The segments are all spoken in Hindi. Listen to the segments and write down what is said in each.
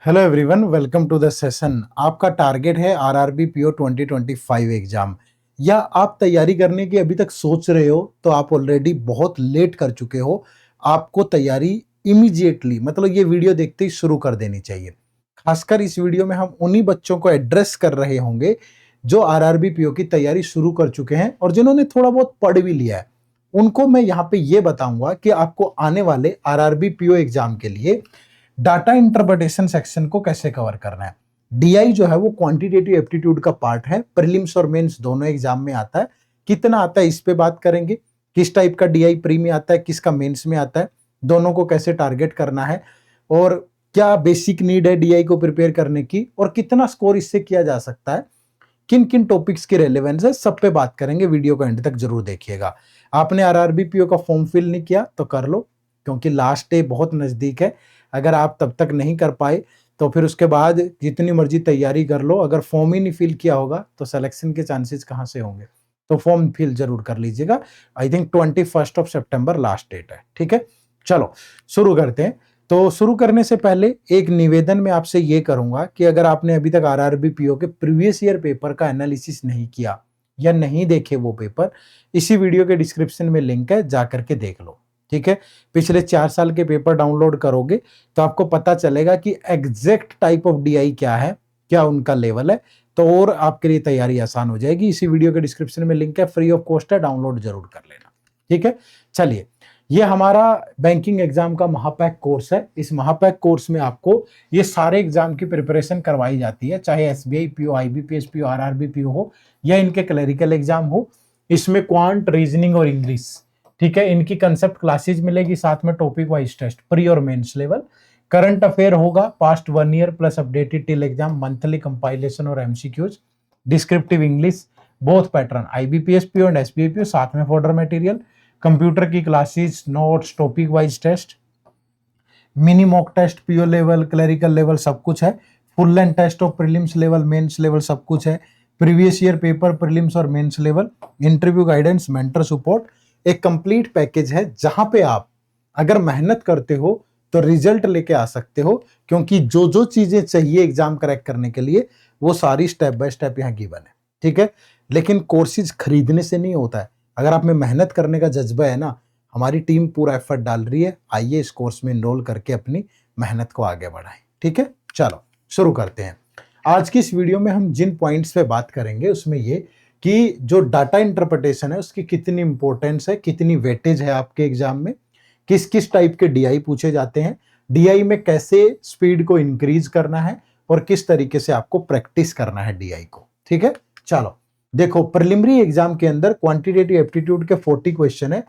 Hello everyone, welcome to the session. आपका टारगेट है आरआरबी पीओ 2025 एग्जाम, या आप तैयारी करने की अभी तक सोच रहे हो तो आप ऑलरेडी बहुत लेट कर चुके हो। आपको तैयारी इमीडिएटली, मतलब ये वीडियो देखते ही शुरू कर देनी चाहिए। खासकर इस वीडियो में हम उन्हीं बच्चों को एड्रेस कर रहे होंगे जो आरआरबी पीओ की तैयारी शुरू कर चुके हैं और जिन्होंने थोड़ा बहुत पढ़ भी लिया है। उनको मैं यहाँ पे ये बताऊंगा कि आपको आने वाले आरआरबी पीओ एग्जाम के लिए डाटा इंटरप्रिटेशन सेक्शन को कैसे कवर करना है। डीआई जो है वो क्वांटिटेटिव एप्टीट्यूड का पार्ट है, प्रीलिम्स और मेंस दोनों एग्जाम में आता है। कितना आता है इस पे बात करेंगे, किस टाइप का डीआई प्री में आता है, किसका मेंस में आता है, दोनों को कैसे टारगेट करना है और क्या बेसिक नीड है डीआई को प्रिपेयर करने की और कितना स्कोर इससे किया जा सकता है, किन किन टॉपिक्स की रेलेवेंस है, सब पे बात करेंगे। वीडियो को एंड तक जरूर देखिएगा। आपने आरआरबी पीओ का फॉर्म फिल नहीं किया तो कर लो, क्योंकि लास्ट डे बहुत नजदीक है। अगर आप तब तक नहीं कर पाए तो फिर उसके बाद जितनी मर्जी तैयारी कर लो, अगर फॉर्म ही नहीं फिल किया होगा तो सिलेक्शन के चांसेस कहाँ से होंगे। तो फॉर्म फिल जरूर कर लीजिएगा। आई थिंक 21 सितंबर लास्ट डेट है। ठीक है, चलो शुरू करते हैं। तो शुरू करने से पहले एक निवेदन मैं आपसे ये करूंगा कि अगर आपने अभी तक आरआरबी पीओ के प्रीवियस ईयर पेपर का एनालिसिस नहीं किया या नहीं देखे वो पेपर, इसी वीडियो के डिस्क्रिप्शन में लिंक है, जाकर के देख लो। ठीक है, पिछले 4 साल के पेपर डाउनलोड करोगे तो आपको पता चलेगा कि एग्जैक्ट टाइप ऑफ डीआई क्या है, क्या उनका लेवल है, तो और आपके लिए तैयारी आसान हो जाएगी। इसी वीडियो के डिस्क्रिप्शन में लिंक है, फ्री ऑफ कॉस्ट है, डाउनलोड जरूर कर लेना। ठीक है, चलिए, ये हमारा बैंकिंग एग्जाम का महापैक कोर्स है। इस महापैक कोर्स में आपको ये सारे एग्जाम की प्रिपरेशन करवाई जाती है, चाहे SBI PO, IBPS PO, RRB PO हो या इनके क्लरिकल एग्जाम हो। इसमें क्वांट, रीजनिंग और इंग्लिश, ठीक है, इनकी कंसेप्ट क्लासेज मिलेगी, साथ में टॉपिक वाइज टेस्ट प्री और मेंस लेवल। करंट अफेयर होगा past 1 year plus updated till exam, monthly compilation और MCQs, descriptive English, both pattern IBPS PO and SBI PO, साथ में फोल्डर मटेरियल, कंप्यूटर की classes, notes, topic wise test, mini mock test PO level, clerical level, सब कुछ है। Full length test of prelims level, mains level, सब कुछ है। प्रीवियस ईयर पेपर प्रीलिम्स और mains level, interview guidance, mentor support, एक कंप्लीट पैकेज है जहां पे आप अगर मेहनत करते हो तो रिजल्ट लेके आ सकते हो, क्योंकि जो जो चीजें चाहिए एग्जाम क्रैक करने के लिए वो सारी स्टेप बाय स्टेप यहाँ गिवन है। ठीक है, लेकिन कोर्सेज खरीदने से नहीं होता है। अगर आप में मेहनत करने का जज्बा है ना, हमारी टीम पूरा एफर्ट डाल रही है, आइए इस कोर्स में इनरोल करके अपनी मेहनत को आगे बढ़ाएं। ठीक है, चलो शुरू करते हैं। आज की इस वीडियो में हम जिन पॉइंट्स पे बात करेंगे उसमें ये कि जो डाटा इंटरप्रिटेशन है उसकी कितनी इंपॉर्टेंस है, कितनी वेटेज है आपके एग्जाम में, किस किस टाइप के डीआई पूछे जाते हैं, डीआई में कैसे स्पीड को इंक्रीज करना है और किस तरीके से आपको प्रैक्टिस करना है डीआई को। ठीक है, चलो देखो, प्रिलिमिनरी एग्जाम के अंदर क्वांटिटेटिव एप्टीट्यूड के 40 क्वेश्चन है,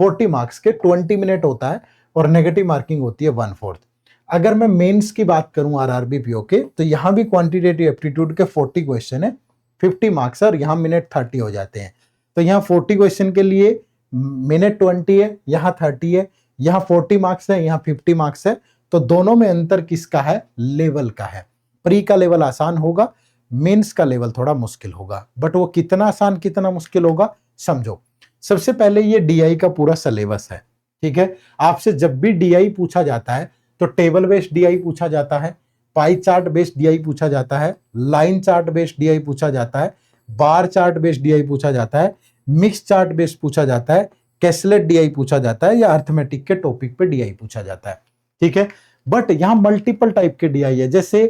40 मार्क्स के, 20 मिनट होता है और नेगेटिव मार्किंग होती है 1/4। अगर मैं मेंस की बात करूं आरआरबी पीओ के, तो यहां भी क्वांटिटेटिव एप्टीट्यूड के 40 क्वेश्चन है, 50 मार्क्स है और यहाँ मिनट 30 हो जाते हैं। तो यहाँ 40 क्वेश्चन के लिए मिनट 20 है, यहाँ 30 है, यहाँ 40 मार्क्स है, यहाँ 50 मार्क्स है। तो दोनों में अंतर किसका है? लेवल का है। प्री का लेवल आसान होगा, मेंस का लेवल थोड़ा मुश्किल होगा, बट वो कितना आसान कितना मुश्किल होगा समझो। सबसे पहले ये डीआई का पूरा सिलेबस है। ठीक है, आपसे जब भी डीआई पूछा जाता है तो टेबल बेस्ड डीआई पूछा जाता है, पाई चार्ट बेस्ड डीआई पूछा जाता है, लाइन चार्ट बेस्ड डीआई पूछा जाता है, बार चार्ट बेस्ड डीआई पूछा जाता है, मिक्स चार्ट बेस्ड पूछा जाता है, कैसलेट डीआई पूछा जाता है, या अर्थमेटिक के टॉपिक पे डीआई पूछा जाता है। ठीक है, बट यहां मल्टीपल टाइप के डीआई है। जैसे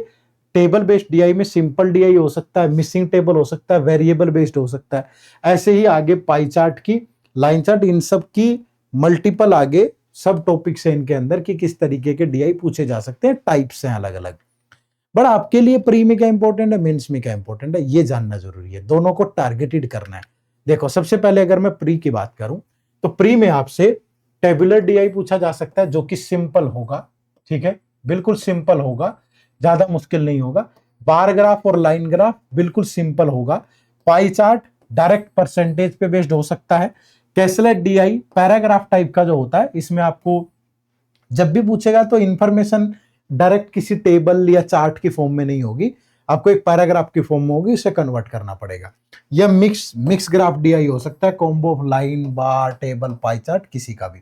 टेबल बेस्ड डीआई में सिंपल डीआई हो सकता है, मिसिंग टेबल हो सकता है, वेरिएबल बेस्ड हो सकता है। ऐसे ही आगे पाई चार्ट की, लाइन चार्ट, इन सब की मल्टीपल आगे सब टॉपिक्स है इनके अंदर कि किस तरीके के डीआई पूछे जा सकते हैं, टाइप्स हैं अलग अलग। बट आपके लिए प्री में क्या इंपॉर्टेंट है, मेंस में क्या इंपॉर्टेंट है, ये जानना जरूरी है। दोनों को टारगेटेड करना है। देखो, सबसे पहले अगर मैं प्री की बात करूं तो प्री में आपसे टेबुलर डीआई पूछा जा सकता है, जो कि सिंपल होगा। ठीक है, बिल्कुल सिंपल होगा, ज्यादा मुश्किल नहीं होगा। बार ग्राफ और लाइन ग्राफ बिल्कुल सिंपल होगा। पाई चार्ट डायरेक्ट परसेंटेज पे बेस्ड हो सकता है। कैसलेट डीआई पैराग्राफ टाइप का जो होता है, इसमें आपको जब भी पूछेगा तो इंफॉर्मेशन डायरेक्ट किसी टेबल या चार्ट की फॉर्म में नहीं होगी, आपको एक पैराग्राफ की फॉर्म में होगी, उसे कन्वर्ट करना पड़ेगा। या मिक्स ग्राफ डीआई हो सकता है, combo of line, bar, table, pie chart, किसी का भी।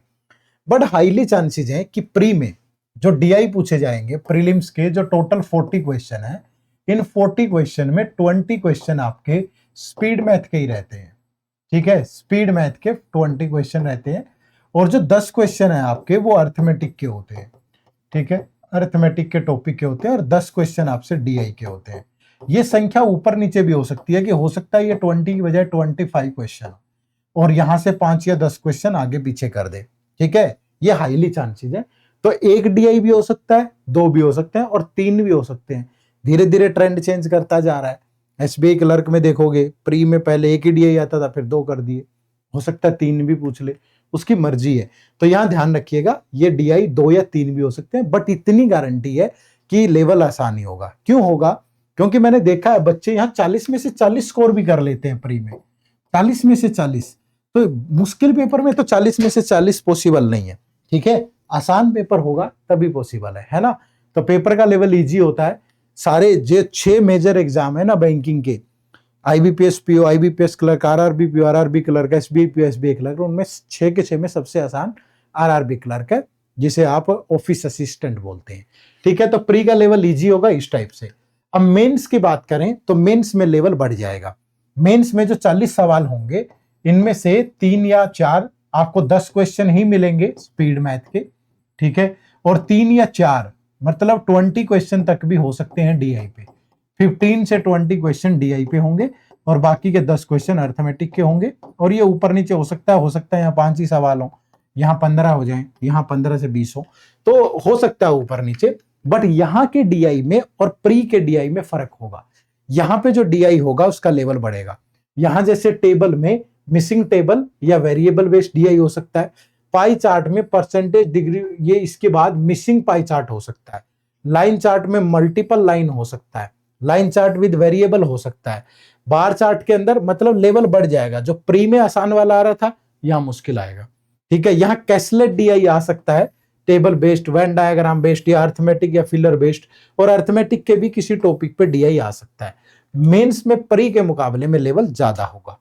बट हाईली चांसेस हैं कि प्री में जो डीआई पूछे जाएंगे प्रीलिम्स के, जो टोटल 40 क्वेश्चन है, इन 40 क्वेश्चन में 20 क्वेश्चन आपके स्पीड मैथ के ही रहते हैं। ठीक है, स्पीड मैथ के 20 क्वेश्चन रहते हैं, और जो 10 क्वेश्चन है आपके वो अर्थमेटिक के होते हैं। ठीक है, अर्थमेटिक के टॉपिक के होते हैं, और 10 क्वेश्चन आपसे डीआई के होते हैं। ये संख्या ऊपर नीचे भी हो सकती है, कि हो सकता है ये 20 की बजाय 25 क्वेश्चन और यहां से 5 या 10 क्वेश्चन आगे पीछे कर दे। ठीक है, ये हाईली चांसेस है। तो एक डीआई भी हो सकता है, 2 भी हो सकते हैं, और 3 भी हो सकते हैं। धीरे धीरे ट्रेंड चेंज करता जा रहा है। एसबीआई क्लर्क में देखोगे, प्री में पहले एक ही डीआई आता था, फिर 2 कर दिए, हो सकता है 3 भी पूछ ले, उसकी मर्जी है। तो यहां ध्यान रखिएगा, ये डीआई 2 या 3 भी हो सकते हैं, बट इतनी गारंटी है कि लेवल आसानी होगा। क्यों होगा? क्योंकि मैंने देखा है बच्चे यहाँ 40 में से 40 स्कोर भी कर लेते हैं प्री में, 40 में से 40। तो मुश्किल पेपर में तो 40 में से 40 पॉसिबल नहीं है। ठीक है, आसान पेपर होगा तभी पॉसिबल है ना। तो पेपर का लेवल इजी होता है। सारे जो 6 मेजर एग्जाम है ना बैंकिंग के, IBPS PO, IBPS clerk, RRB PO, RRB clerk, SBI PO, SBI clerk, उनमें 6 के 6 में सबसे आसान आरआरबी क्लर्क है, जिसे आप ऑफिस असिस्टेंट बोलते हैं। ठीक है, तो प्री का लेवल इजी होगा इस टाइप से। अब मेंस की बात करें तो मेंस में लेवल बढ़ जाएगा। मेंस में जो 40 सवाल होंगे, इनमें से 3 या 4 आपको 10 क्वेश्चन ही मिलेंगे स्पीड मैथ के। ठीक है, और 3 या 4 मतलब 20 क्वेश्चन तक भी हो सकते हैं डीआई पे। 15 से 20 क्वेश्चन डीआई पे होंगे, और बाकी के 10 क्वेश्चन अर्थमेटिक के होंगे। और ये ऊपर नीचे हो सकता है यहाँ 5 ही सवाल हो, यहाँ 15 हो जाए, यहाँ 15 से 20 हो, तो हो सकता है ऊपर नीचे। बट यहाँ के डीआई में और प्री के डीआई में फर्क होगा। यहाँ पे जो डीआई होगा उसका लेवल बढ़ेगा। यहाँ जैसे टेबल में मिसिंग टेबल या वेरिएबल बेस्ड डीआई हो सकता है, पाई चार्ट में परसेंटेज डिग्री, ये इसके बाद मिसिंग पाई चार्ट हो सकता है, लाइन चार्ट में मल्टीपल लाइन हो सकता है, लाइन चार्ट विद वेरिएबल हो सकता है, बार चार्ट के अंदर, मतलब लेवल बढ़ जाएगा। जो प्री में आसान वाला आ रहा था, यहां मुश्किल आएगा। ठीक है, यहाँ कैसलेट डीआई आ सकता है, table based, Venn diagram based, या अर्थमेटिक या फिलर बेस्ड, और अर्थमेटिक के भी किसी टॉपिक पे डीआई आ सकता है। मेंस में प्री के मुकाबले में लेवल ज्यादा होगा।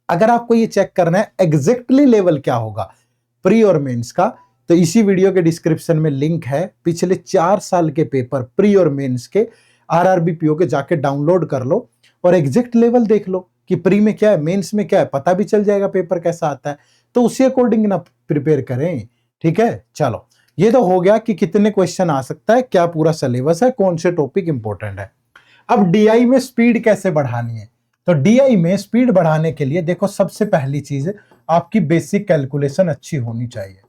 अगर आपको ये चेक करना है एग्जैक्टली लेवल क्या होगा प्री और मेंस का, तो इसी वीडियो के डिस्क्रिप्शन में लिंक है, पिछले 4 साल के पेपर प्री और मेंस के आरआरबी पीओ के जाके डाउनलोड कर लो, और एग्जैक्ट लेवल देख लो कि प्री में क्या है, मेंस में क्या है, पता भी चल जाएगा पेपर कैसा आता है। तो उसी अकॉर्डिंग ना प्रिपेयर करें। ठीक है, चलो ये तो हो गया कि कितने क्वेश्चन आ सकता है, क्या पूरा सिलेबस है, कौन से टॉपिक इंपॉर्टेंट है। अब डीआई में स्पीड कैसे बढ़ानी है? तो डीआई में स्पीड बढ़ाने के लिए देखो, सबसे पहली चीज आपकी बेसिक कैलकुलेशन अच्छी होनी चाहिए।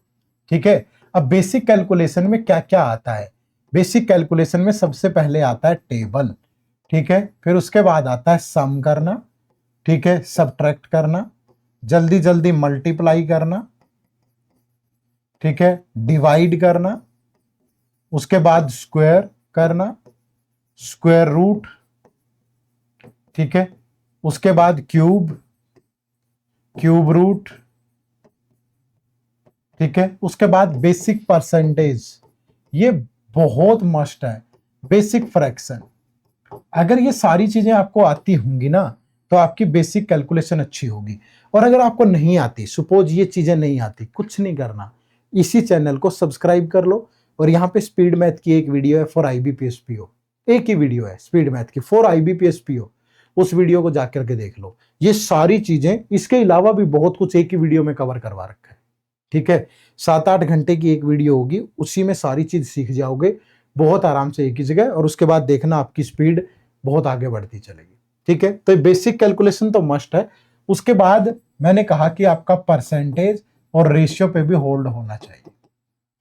ठीक है, अब बेसिक कैलकुलेशन में क्या क्या आता है? बेसिक कैलकुलेशन में सबसे पहले आता है टेबल। ठीक है, फिर उसके बाद आता है सम करना, ठीक है, सबट्रैक्ट करना, जल्दी जल्दी मल्टीप्लाई करना, ठीक है, डिवाइड करना, उसके बाद स्क्वायर करना, स्क्वायर रूट, ठीक है, उसके बाद क्यूब, क्यूब रूट, ठीक है, उसके बाद बेसिक परसेंटेज, ये बहुत मस्ट है, बेसिक फ्रैक्शन। अगर ये सारी चीजें आपको आती होंगी ना, तो आपकी बेसिक कैलकुलेशन अच्छी होगी। और अगर आपको नहीं आती, सपोज ये चीजें नहीं आती, कुछ नहीं करना, इसी चैनल को सब्सक्राइब कर लो, और यहाँ पे स्पीड मैथ की एक वीडियो है फॉर आईबीपीएस पीओ, एक ही वीडियो है स्पीड मैथ की फॉर आईबीपीएस पीओ, उस वीडियो को जाकर के देख लो। ये सारी चीजें, इसके अलावा भी बहुत कुछ एक ही वीडियो में कवर करवा रखा है। ठीक है, 7-8 घंटे की एक वीडियो होगी, उसी में सारी चीज सीख जाओगे बहुत आराम से एक ही जगह, और उसके बाद देखना आपकी स्पीड बहुत आगे बढ़ती चलेगी। ठीक है, तो बेसिक कैलकुलेशन तो मस्ट है। उसके बाद मैंने कहा कि आपका परसेंटेज और रेशियो पे भी होल्ड होना चाहिए।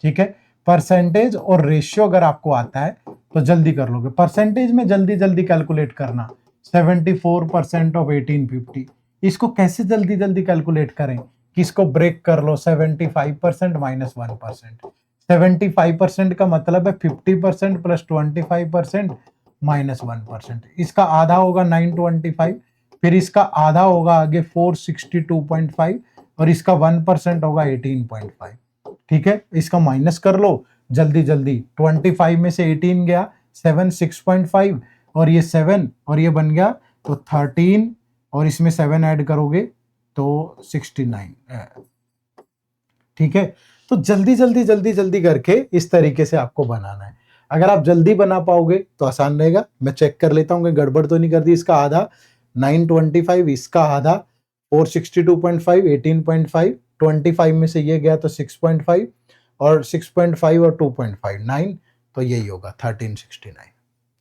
ठीक है, परसेंटेज और रेशियो अगर आपको आता है तो जल्दी कर लोगे। परसेंटेज में जल्दी जल्दी कैलकुलेट करना, 74% ऑफ 1850, इसको कैसे जल्दी जल्दी कैलकुलेट करें कि इसको ब्रेक कर लो, 75% माइनस 1%। 75% का मतलब है 50% प्लस 25% माइनस 1%। इसका आधा होगा 925, फिर इसका आधा होगा आगे 462.5, और इसका 1% होगा 18.5। ठीक है, इसका माइनस कर लो जल्दी जल्दी। 25 में से 18 गया, 7 6.5, और ये 7 और ये बन गया तो 13, और इसमें 7 ऐड करोगे तो 69। ठीक है, तो जल्दी जल्दी जल्दी जल्दी करके इस तरीके से आपको बनाना है। अगर आप जल्दी बना पाओगे तो आसान रहेगा। मैं चेक कर लेता हूँ कि गड़बड़ तो नहीं कर दी। इसका आधा 925, इसका आधा 462.5, 18.5, 25 में से ये गया तो 6.5 और 6.5 और 2.5 9, तो यही होगा 1369।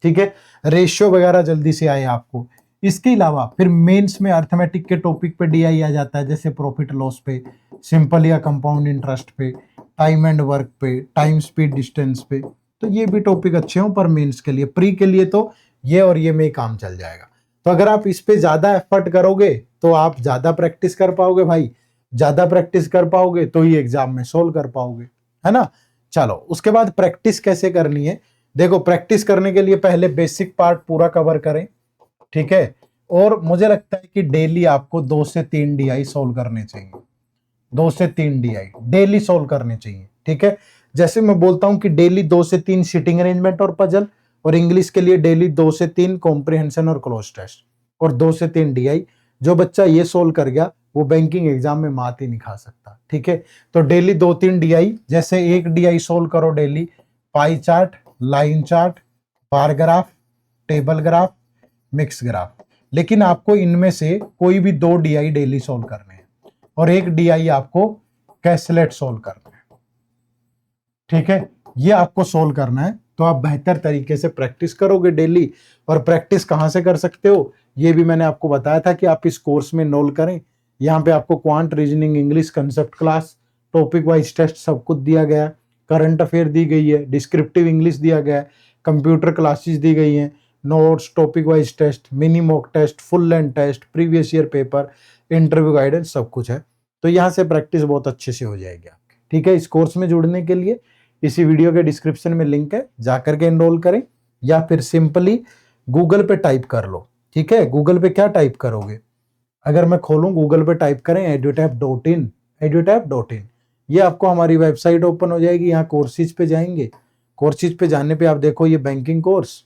ठीक है, रेशियो वगैरह जल्दी से आए आपको। इसके अलावा फिर मेंस में अर्थमेटिक के टॉपिक पे डीआई आ जाता है, जैसे प्रॉफिट लॉस पे, सिंपल या कंपाउंड इंटरेस्ट पे, टाइम एंड वर्क पे, टाइम स्पीड डिस्टेंस पे। तो ये भी टॉपिक अच्छे हों पर मेंस के लिए। प्री के लिए तो ये और ये में ही काम चल जाएगा। तो अगर आप इस पे ज्यादा एफर्ट करोगे तो आप ज्यादा प्रैक्टिस कर पाओगे भाई। ज्यादा प्रैक्टिस कर पाओगे तो ही एग्जाम में सोल्व कर पाओगे, है ना। चलो, उसके बाद प्रैक्टिस कैसे करनी है। देखो, प्रैक्टिस करने के लिए पहले बेसिक पार्ट पूरा कवर करें, ठीक है। और मुझे लगता है कि डेली आपको 2 से 3 डीआई सोल्व करने चाहिए। 2 से 3 डीआई डेली सोल्व करने चाहिए, ठीक है। जैसे मैं बोलता हूं कि डेली 2 से 3 सिटिंग अरेंजमेंट और पजल, और इंग्लिश के लिए डेली 2 से 3 कॉम्प्रिहेंशन और क्लोज टेस्ट, और 2 से 3 डीआई। जो बच्चा ये सोल्व कर गया वो बैंकिंग एग्जाम में मात ही नहीं खा सकता, ठीक है। तो डेली 2-3 डीआई, जैसे एक डीआई सोल्व करो daily, pie chart, line chart, bar graph, table graph, mix graph. लेकिन आपको इनमें से कोई भी 2 डीआई डेली सोल्व करने हैं और एक डीआई आपको कैसलेट सोल्व करना है, ठीक है। ये आपको सोल्व करना है। तो आप बेहतर तरीके से प्रैक्टिस करोगे डेली। और प्रैक्टिस कहां से कर सकते हो, ये भी मैंने आपको बताया था कि आप इस कोर्स में इनरोल करें। यहाँ पे आपको quant, reasoning, English, concept class, topic wise test सब कुछ दिया गया है, करंट अफेयर दी गई है, डिस्क्रिप्टिव इंग्लिश दिया गया है, कंप्यूटर क्लासेस दी गई हैं, notes, topic wise test, mini mock test, full length test, previous year paper, interview guidance, सब कुछ है। तो यहाँ से प्रैक्टिस बहुत अच्छे से हो जाएगी आपकी, ठीक है। इस कोर्स में जुड़ने के लिए इसी वीडियो के डिस्क्रिप्शन में लिंक है, जाकर के एनरोल करें, या फिर सिंपली गूगल पे टाइप कर लो, ठीक है। गूगल पे क्या टाइप करोगे, अगर मैं खोलूं गूगल पे टाइप करें edutap.in, edutap.in, ये आपको हमारी वेबसाइट ओपन हो जाएगी। यहाँ कोर्सेज पे जाएंगे, कोर्सेज पे जाने पे आप देखो ये बैंकिंग कोर्स,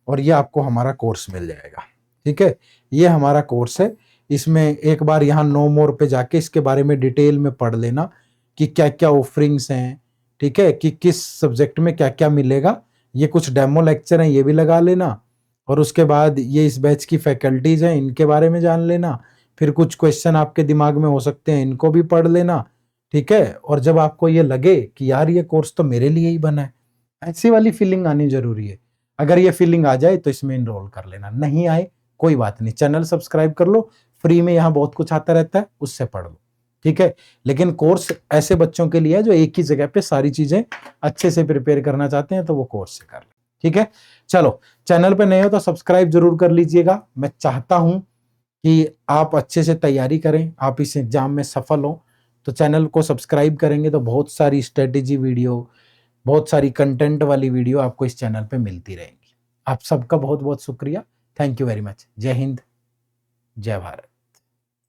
और ये आपको हमारा कोर्स मिल जाएगा, ठीक है। ये हमारा कोर्स है। इसमें एक बार यहाँ नो मोर पे जाके इसके बारे में डिटेल में पढ़ लेना कि क्या क्या ऑफरिंग्स हैं, ठीक है, कि किस सब्जेक्ट में क्या क्या मिलेगा। ये कुछ डेमो लेक्चर हैं, ये भी लगा लेना। और उसके बाद ये इस बैच की फैकल्टीज हैं, इनके बारे में जान लेना। फिर कुछ क्वेश्चन आपके दिमाग में हो सकते हैं, इनको भी पढ़ लेना, ठीक है। और जब आपको ये लगे कि यार ये कोर्स तो मेरे लिए ही बना है, ऐसी वाली फीलिंग आनी जरूरी है। अगर ये फीलिंग आ जाए तो इसमें इनरोल कर लेना, नहीं आए कोई बात नहीं, चैनल सब्सक्राइब कर लो, फ्री में यहाँ बहुत कुछ आता रहता है, उससे पढ़ लो, ठीक है। लेकिन कोर्स ऐसे बच्चों के लिए है जो एक ही जगह पे सारी चीजें अच्छे से प्रिपेयर करना चाहते हैं, तो वो कोर्स से कर ले, ठीक है। चलो, चैनल पे नए हो तो सब्सक्राइब जरूर कर लीजिएगा। मैं चाहता हूं कि आप अच्छे से तैयारी करें, आप इस एग्जाम में सफल हो। तो चैनल को सब्सक्राइब करेंगे तो बहुत सारी स्ट्रेटेजी वीडियो, बहुत सारी कंटेंट वाली वीडियो आपको इस चैनल पे मिलती रहेंगी। आप सबका बहुत बहुत शुक्रिया। Thank you very much. जय हिंद, जय भारत।